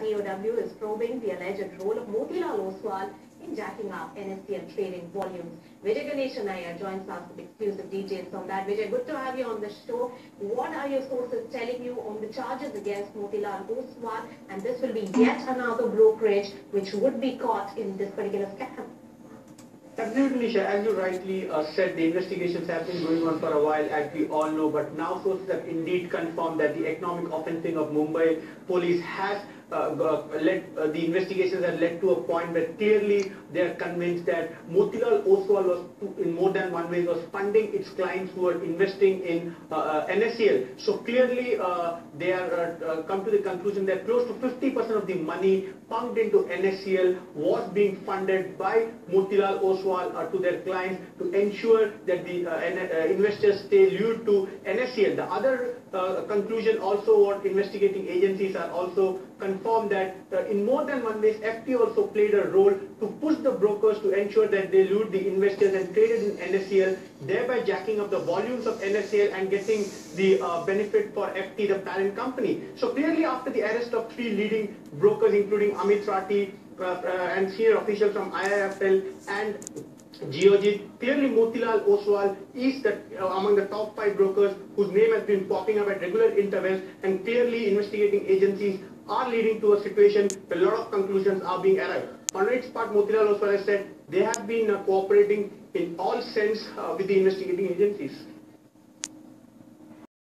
that EOW is probing the alleged role of Motilal Oswal in jacking up NSCL trading volumes. Vijay Ganeshan Nair joins us with exclusive details on that. Vijay, good to have you on the show. What are your sources telling you on the charges against Motilal Oswal? And this will be yet another brokerage which would be caught in this particular scam. Absolutely, Nisha. As you rightly said, the investigations have been going on for a while, as we all know, but now sources have indeed confirmed that the economic offensive of Mumbai police has the investigations have led to a point where clearly they are convinced that Motilal Oswal was, in more than one way, was funding its clients who were investing in NSCL. So clearly they are come to the conclusion that close to 50% of the money pumped into NSCL was being funded by Motilal Oswal to their clients to ensure that the investors stay lured to NSCL. The other conclusion also what investigating agencies are also confirmed that in more than one way, FT also played a role to push the brokers to ensure that they lured the investors and traded in NSCL, thereby jacking up the volumes of NSCL and getting the benefit for FT, the parent company. So clearly after the arrest of 3 leading brokers, including Amit Rathi and senior officials from IIFL and Geojit, clearly Motilal Oswal is among the top 5 brokers whose name has been popping up at regular intervals, and clearly investigating agencies are leading to a situation where a lot of conclusions are being arrived. On its part, Motilal Oswal has said they have been cooperating in all sense with the investigating agencies.